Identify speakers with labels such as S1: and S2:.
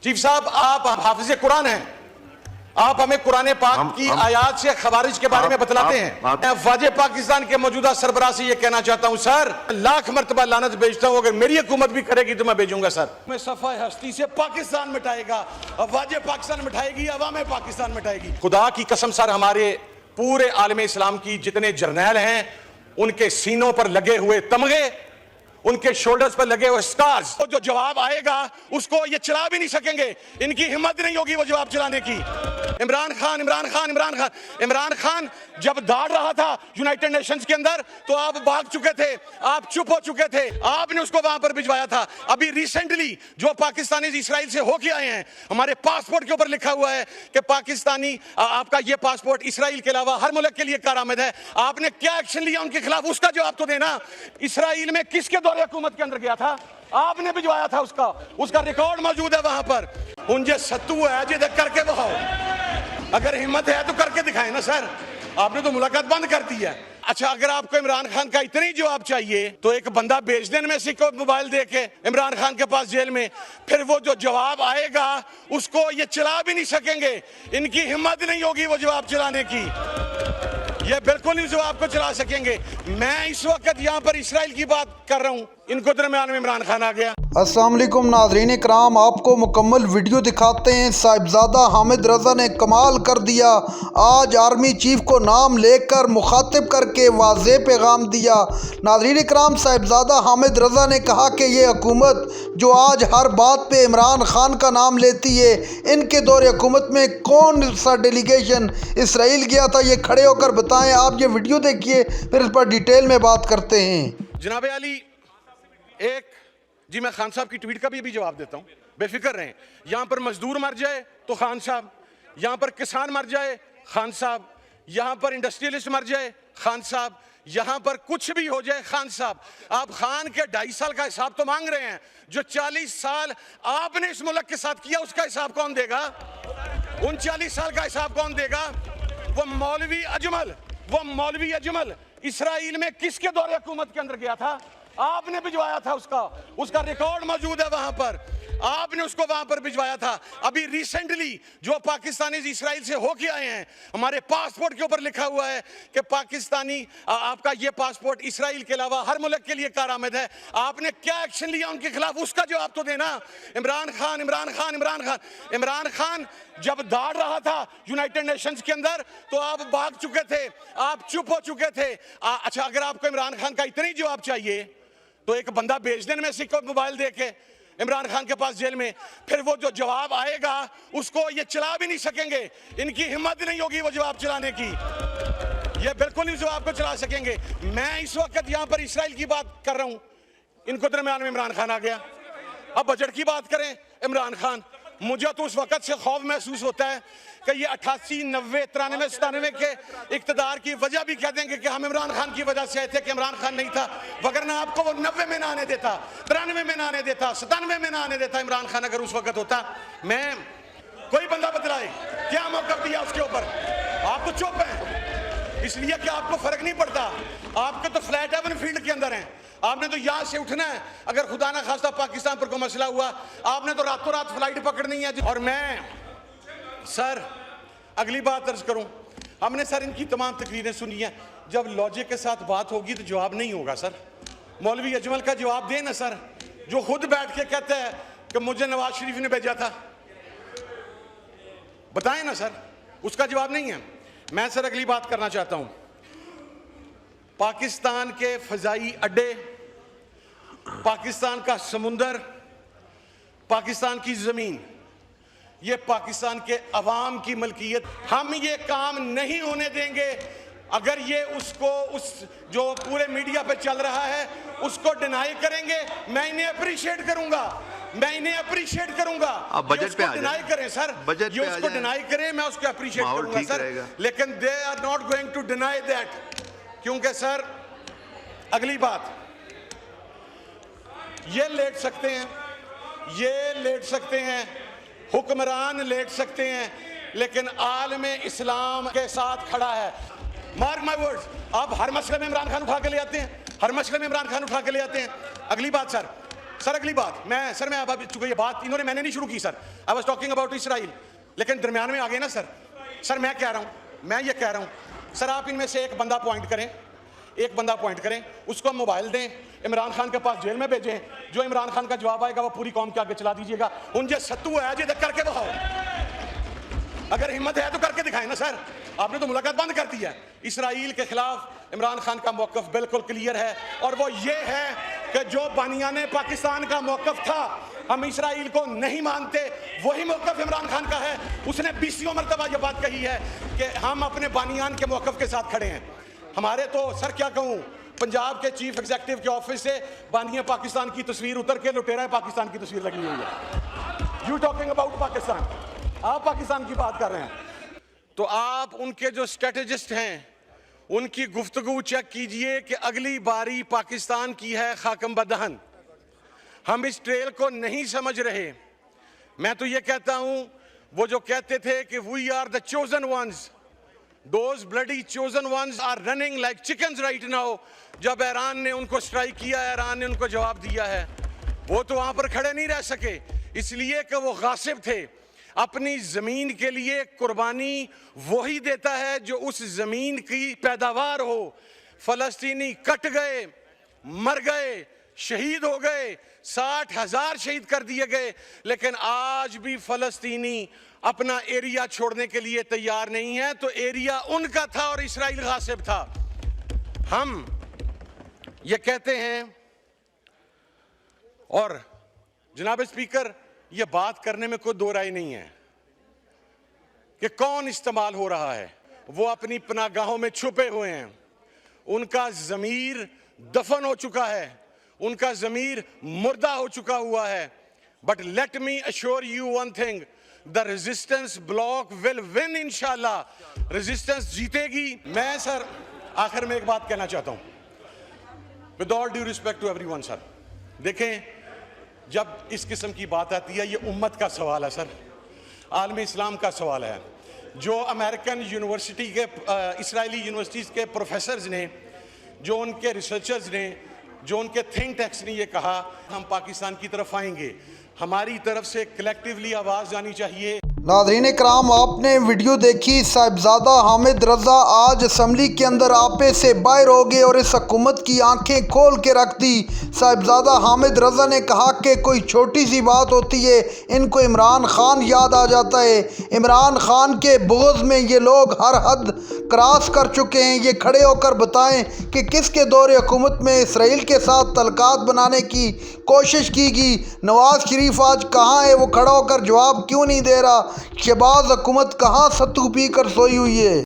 S1: Chief साहब, आप हाफिज कुरान हैं, आप हमें कुरान पाक की आयात से खवारिज के बारे में बतलाते हैं। मैं वाजे पाकिस्तान के मौजूदा सरबराह से यह कहना चाहता हूं, सर लाख मर्तबा लानत भेजता हूं, अगर मेरी हुकूमत भी करेगी तो मैं भेजूंगा सर। मैं सफा हस्ती से पाकिस्तान मिटाएगा, वाजे पाकिस्तान मिटाएगी, अवाम पाकिस्तान मिटाएगी। खुदा की कसम सर, हमारे पूरे आलम इस्लाम की जितने जर्नैल हैं उनके सीनों पर लगे हुए तमगे, उनके शोल्डर्स पर लगे हुए स्टार्स, तो जो जवाब आएगा उसको ये चला भी नहीं सकेंगे, इनकी हिम्मत नहीं होगी वो जवाब चलाने की। इमरान खान जब दाड़ रहा था यूनाइटेड नेशंस के अंदर तो आप भाग चुके थे, आप चुप हो चुके थे, आपने उसको वहां पर भिजवाया था। अभी रिसेंटली जो पाकिस्तानी इसराइल से होके आए हैं, हमारे पासपोर्ट के ऊपर लिखा हुआ है कि पाकिस्तानी आपका ये पासपोर्ट इसराइल के अलावा हर मुल्क के लिए कारआमद है। आपने क्या एक्शन लिया उनके खिलाफ, उसका जवाब तो देना। इसराइल में किसके दौरे हुकूमत के अंदर गया था, आपने भिजवाया था, उसका रिकॉर्ड मौजूद है वहां पर। उनजे सत्तू है जिधर करके बहाओ, अगर हिम्मत है तो करके दिखाए ना सर, आपने तो मुलाकात बंद कर दी है। अच्छा, अगर आपको इमरान खान का इतना ही जवाब चाहिए तो एक बंदा भेज देने में से को मोबाइल दे के इमरान खान के पास जेल में, फिर वो जो जवाब आएगा उसको ये चला भी नहीं सकेंगे, इनकी हिम्मत नहीं होगी वो जवाब चलाने की, ये बिल्कुल नहीं जवाब को चला सकेंगे। मैं इस वक्त यहाँ पर इसराइल की बात कर रहा हूँ, इनको दरमियान में इमरान खान आ गया।
S2: अस्सलाम वालेकुम नाज़रीन इकराम, आपको मुकम्मल वीडियो दिखाते हैं। साहिबजादा हामिद रज़ा ने कमाल कर दिया, आज आर्मी चीफ को नाम लेकर मुखातिब करके वाज़े पैगाम दिया। नाज़रीन इकराम, साहिबजादा हामिद रज़ा ने कहा कि ये हुकूमत जो आज हर बात पे इमरान खान का नाम लेती है, इनके दौरे हुकूमत में कौन सा डेलीगेशन इसराइल गया था, ये खड़े होकर बताएं। आप ये वीडियो देखिए, फिर इस पर डिटेल में बात करते हैं।
S1: जनाब अली, जी मैं खान साहब की ट्वीट का भी जवाब देता हूं, बेफिक्र रहें। यहां पर मजदूर मर जाए तो खान साहब, यहां पर किसान मर जाए खान साहब, यहां पर इंडस्ट्रियलिस्ट मर जाए खान साहब, यहां पर कुछ भी हो जाए खान साहब। आप खान के 2.5 साल का हिसाब तो मांग रहे हैं, जो 40 साल आपने इस मुल्क के साथ किया उसका हिसाब कौन देगा? उन 40 साल का हिसाब कौन देगा? वो मौलवी अजमल इसराइल में किसके दौरे हुकूमत के अंदर गया था? आपने भिजवाया था, उसका रिकॉर्ड मौजूद है वहां पर, आपने उसको वहां पर भिजवाया था। अभी रिसेंटली जो पाकिस्तानी इसराइल से होके आए हैं, हमारे पासपोर्ट के ऊपर लिखा हुआ है कि पाकिस्तानी आपका ये पासपोर्ट इसराइल के अलावा हर मुल्क के लिए कारआमद है। आपने क्या एक्शन लिया उनके खिलाफ, उसका जवाब तो देना। इमरान खान जब दाड़ रहा था यूनाइटेड नेशंस के अंदर तो आप भाग चुके थे, आप चुप हो चुके थे। अच्छा, अगर आपको इमरान खान का इतना ही जवाब चाहिए तो एक बंदा भेज देने में से को मोबाइल दे के इमरान खान के पास जेल में, फिर वो जो जवाब आएगा उसको ये चला भी नहीं सकेंगे, इनकी हिम्मत नहीं होगी वो जवाब चलाने की, ये बिल्कुल नहीं जवाब को चला सकेंगे। मैं इस वक्त यहाँ पर इसराइल की बात कर रहा हूँ, इनको दरमियान में इमरान खान आ गया। अब बजट की बात करें, इमरान खान, मुझे तो उस वक्त से खौफ महसूस होता है कि ये 88, 90, 93, 97 के इक़्तिदार की वजह भी कह देंगे कि हम इमरान खान की वजह से आए थे कि इमरान खान नहीं था, वगरना आपको वो 90 में ना आने देता, 93 में ना आने देता, 97 में ना आने देता इमरान खान अगर उस वक्त होता। मैं कोई बंदा बतलाए क्या मौक़िफ़ दिया उसके ऊपर, आप तो चुप हैं इसलिए कि आपको फर्क नहीं पड़ता, आपके तो फ्लैट हेवन फील्ड के अंदर हैं, आपने तो यहां से उठना है। अगर खुदा ना खास्ता पाकिस्तान पर कोई मसला हुआ, आपने तो रातों रात फ्लाइट पकड़नी है। और मैं सर अगली बात अर्ज करूं, हमने सर इनकी तमाम तकरीरें सुनी हैं, जब लॉजिक के साथ बात होगी तो जवाब नहीं होगा सर। मौलवी अजमल का जवाब दें ना सर, जो खुद बैठ के कहते हैं कि मुझे नवाज शरीफ ने भेजा था, बताएं ना सर, उसका जवाब नहीं है। मैं सर अगली बात करना चाहता हूं, पाकिस्तान के फ़ज़ाई अड्डे, पाकिस्तान का समुंदर, पाकिस्तान की ज़मीन, ये पाकिस्तान के अवाम की मलकियत, हम ये काम नहीं होने देंगे। अगर ये उसको उस जो पूरे मीडिया पे चल रहा है उसको डिनाई करेंगे, मैं इन्हें अप्रिशिएट करूंगा, आप बजट पे डिनाई करें सर, ये उसको डिनाई करें, मैं उसको अप्रिशिएट करूंगा सर, लेकिन they are not going to deny that, क्योंकि सर अगली बात, ये लेट सकते हैं, हुक्मरान लेट सकते हैं, लेकिन आलमे इस्लाम के साथ खड़ा है। मार्क माय वर्ड्स, आप हर मसले में इमरान खान उठा के ले आते हैं, अगली बात सर, सर अगली बात मैं अब चूंकि ये बात मैंने नहीं शुरू की sir, I was talking about Israel, लेकिन दरमियान में आ गए ना सर मैं ये कह रहा हूं सर, आप इनमें से एक बंदा पॉइंट करें, उसको मोबाइल दें, इमरान खान के पास जेल में भेजें, जो इमरान खान का जवाब आएगा वो पूरी कौम के आगे चला दीजिएगा। उनके सत्तू है जो करके दिखाओ, अगर हिम्मत है तो करके दिखाएं ना सर। आपने तो मुलाकात बंद कर दी है। इसराइल के खिलाफ इमरान खान का मौक़िफ़ बिल्कुल क्लियर है, और वो ये है कि जो बानियाने पाकिस्तान का मौक़िफ़ था, हम इसराइल को नहीं मानते, वही मौक़िफ़ इमरान खान का है। उसने 20 मरतबा ये बात कही है कि हम अपने बानियान के मौक़िफ़ के साथ खड़े हैं। हमारे तो सर क्या कहूँ, पंजाब के चीफ एग्जीक्यूटिव के ऑफिस से बानिया पाकिस्तान की तस्वीर उतर के लुटेरा पाकिस्तान की तस्वीर लगी हुई है। यू टॉकिंग अबाउट पाकिस्तान, आप पाकिस्तान की बात कर रहे हैं। तो आप उनके जो स्ट्रेटेजिस्ट हैं उनकी गुफ्तगू चेक कीजिए कि अगली बारी पाकिस्तान की है खाकम बदहन। हम इस ट्रेल को नहीं समझ रहे। मैं तो ये कहता हूं, वो जो कहते थे कि we are the chosen ones, those bloody chosen ones are running like chickens right now. जब ईरान ने उनको स्ट्राइक किया, ईरान ने उनको जवाब दिया है, वो तो वहां पर खड़े नहीं रह सके, इसलिए कि वो गासिब थे। अपनी ज़मीन के लिए कुर्बानी वही देता है जो उस ज़मीन की पैदावार हो। फ़लस्तीनी कट गए, मर गए, शहीद हो गए, 60,000 शहीद कर दिए गए, लेकिन आज भी फ़लस्तीनी अपना एरिया छोड़ने के लिए तैयार नहीं है। तो एरिया उनका था और इसराइल गासिब था। हम ये कहते हैं, और जनाब स्पीकर, ये बात करने में कोई दो राय नहीं है कि कौन इस्तेमाल हो रहा है। वो अपनी पनागाहों में छुपे हुए हैं, उनका ज़मीर दफन हो चुका है, उनका ज़मीर मुर्दा हो चुका हुआ है। But let me assure you one thing, the resistance block will win इंशाल्लाह, रेजिस्टेंस जीतेगी। मैं सर आखिर में एक बात कहना चाहता हूँ, with all due respect to everyone sir, देखें जब इस किस्म की बात आती है, ये उम्मत का सवाल है सर, आलमी इस्लाम का सवाल है। जो अमेरिकन यूनिवर्सिटी के इसराइली यूनिवर्सिटीज़ के प्रोफेसर्स ने, जो उनके रिसर्चर्स ने, जो उनके थिंक टैंक्स ने ये कहा हम पाकिस्तान की तरफ आएंगे, हमारी तरफ से कलेक्टिवली आवाज़ आनी चाहिए।
S2: नाज़रीन इकराम, आपने वीडियो देखी। साहिबजादा हामिद रज़ा आज असम्बली के अंदर आपे से बाहर हो गए और इस हुकूमत की आंखें खोल के रख दी। साहिबजादा हामिद रज़ा ने कहा कि कोई छोटी सी बात होती है, इनको इमरान खान याद आ जाता है। इमरान खान के बुग़्ज़ में ये लोग हर हद क्रॉस कर चुके हैं। ये खड़े होकर बताएं कि किसके दौरे हुकूमत में इसराइल के साथ तल्कात बनाने की कोशिश की गई। नवाज शरीफ आज कहाँ है, वो खड़ा होकर जवाब क्यों नहीं दे रहा। शहबाज हुकूमत कहाँ सत्तू पी कर सोई हुई है।